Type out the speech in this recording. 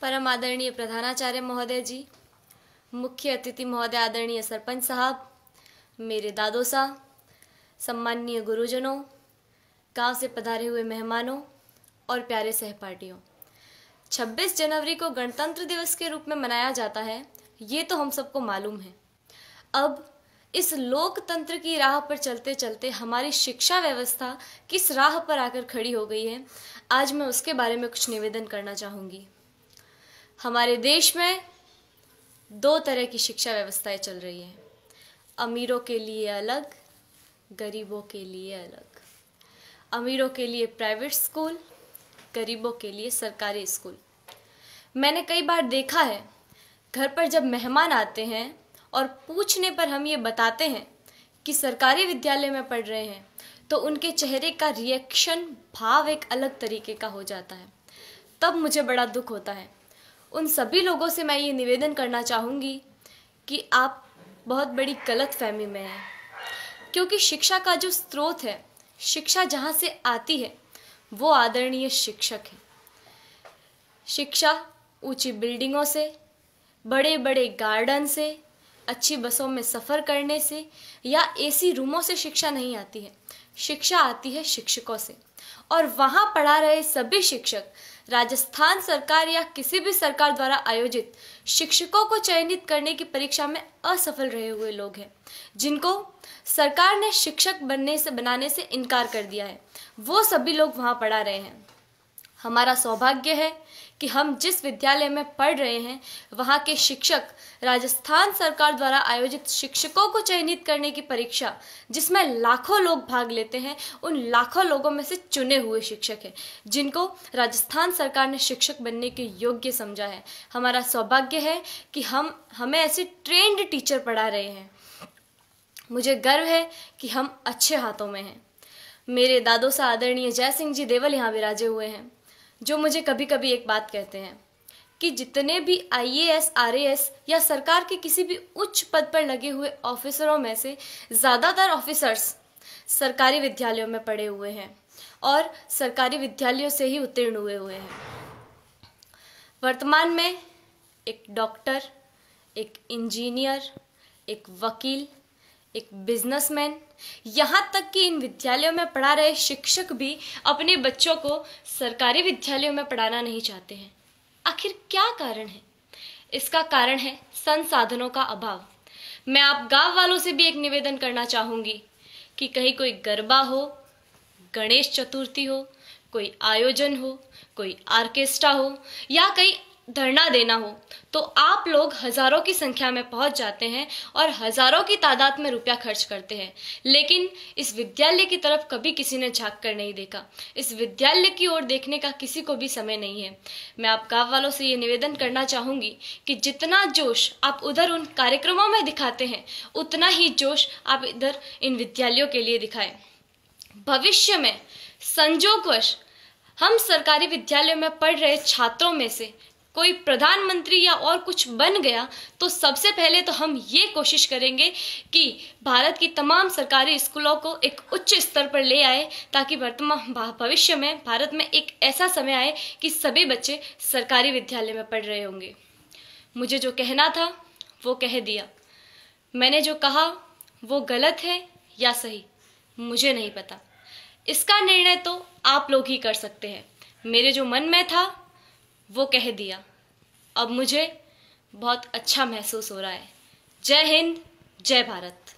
परम आदरणीय प्रधानाचार्य महोदय जी, मुख्य अतिथि महोदय आदरणीय सरपंच साहब, मेरे दादो साहब, सम्माननीय गुरुजनों, गांव से पधारे हुए मेहमानों और प्यारे सहपाठियों। 26 जनवरी को गणतंत्र दिवस के रूप में मनाया जाता है, ये तो हम सबको मालूम है। अब इस लोकतंत्र की राह पर चलते चलते हमारी शिक्षा व्यवस्था किस राह पर आकर खड़ी हो गई है, आज मैं उसके बारे में कुछ निवेदन करना चाहूँगी। हमारे देश में दो तरह की शिक्षा व्यवस्थाएं चल रही हैं, अमीरों के लिए अलग, गरीबों के लिए अलग। अमीरों के लिए प्राइवेट स्कूल, गरीबों के लिए सरकारी स्कूल। मैंने कई बार देखा है, घर पर जब मेहमान आते हैं और पूछने पर हम ये बताते हैं कि सरकारी विद्यालय में पढ़ रहे हैं, तो उनके चेहरे का रिएक्शन, भाव एक अलग तरीके का हो जाता है। तब मुझे बड़ा दुख होता है। उन सभी लोगों से मैं ये निवेदन करना चाहूँगी कि आप बहुत बड़ी गलतफहमी में हैं, क्योंकि शिक्षा का जो स्रोत है, शिक्षा जहाँ से आती है, वो आदरणीय शिक्षक है। शिक्षा ऊंची बिल्डिंगों से, बड़े बड़े गार्डन से, अच्छी बसों में सफ़र करने से या एसी रूमों से शिक्षा नहीं आती है। शिक्षा आती है शिक्षकों से, और वहाँ पढ़ा रहे सभी शिक्षक राजस्थान सरकार या किसी भी सरकार द्वारा आयोजित शिक्षकों को चयनित करने की परीक्षा में असफल रहे हुए लोग हैं, जिनको सरकार ने शिक्षक बनाने से इनकार कर दिया है। वो सभी लोग वहाँ पढ़ा रहे हैं। हमारा सौभाग्य है कि हम जिस विद्यालय में पढ़ रहे हैं, वहाँ के शिक्षक राजस्थान सरकार द्वारा आयोजित शिक्षकों को चयनित करने की परीक्षा, जिसमें लाखों लोग भाग लेते हैं, उन लाखों लोगों में से चुने हुए शिक्षक हैं, जिनको राजस्थान सरकार ने शिक्षक बनने के योग्य समझा है। हमारा सौभाग्य है कि हमें ऐसे ट्रेंड टीचर पढ़ा रहे हैं। मुझे गर्व है कि हम अच्छे हाथों में हैं। मेरे दादो सा आदरणीय जय सिंह जी देवल यहाँ विराजे हुए हैं, जो मुझे कभी कभी एक बात कहते हैं कि जितने भी IAS, RAS या सरकार के किसी भी उच्च पद पर लगे हुए ऑफिसरों में से ज़्यादातर ऑफिसर्स सरकारी विद्यालयों में पढ़े हुए हैं और सरकारी विद्यालयों से ही उत्तीर्ण हुए हैं। वर्तमान में एक डॉक्टर, एक इंजीनियर, एक वकील, एक बिजनेसमैन, यहाँ तक कि इन विद्यालयों में पढ़ा रहे शिक्षक भी अपने बच्चों को सरकारी विद्यालयों में पढ़ाना नहीं चाहते हैं। आखिर क्या कारण है? इसका कारण है संसाधनों का अभाव। मैं आप गांव वालों से भी एक निवेदन करना चाहूँगी कि कहीं कोई गरबा हो, गणेश चतुर्थी हो, कोई आयोजन हो, कोई ऑर्केस्ट्रा हो या कहीं धरना देना हो, तो आप लोग हजारों की संख्या में पहुंच जाते हैं और हजारों की तादाद में रुपया खर्च करते हैं, लेकिन इस विद्यालय की तरफ कभी किसी ने झांक कर नहीं देखा। इस विद्यालय की ओर देखने का किसी को भी समय नहीं है। मैं आप गांव वालों से ये निवेदन करना चाहूँगी कि जितना जोश आप उधर उन कार्यक्रमों में दिखाते हैं, उतना ही जोश आप इधर इन विद्यालयों के लिए दिखाएं। भविष्य में संजोगवश हम सरकारी विद्यालयों में पढ़ रहे छात्रों में से कोई प्रधानमंत्री या और कुछ बन गया, तो सबसे पहले तो हम ये कोशिश करेंगे कि भारत की तमाम सरकारी स्कूलों को एक उच्च स्तर पर ले आए, ताकि भविष्य में भारत में एक ऐसा समय आए कि सभी बच्चे सरकारी विद्यालय में पढ़ रहे होंगे। मुझे जो कहना था वो कह दिया। मैंने जो कहा वो गलत है या सही, मुझे नहीं पता। इसका निर्णय तो आप लोग ही कर सकते हैं। मेरे जो मन में था वो कह दिया। अब मुझे बहुत अच्छा महसूस हो रहा है। जय हिंद, जय भारत।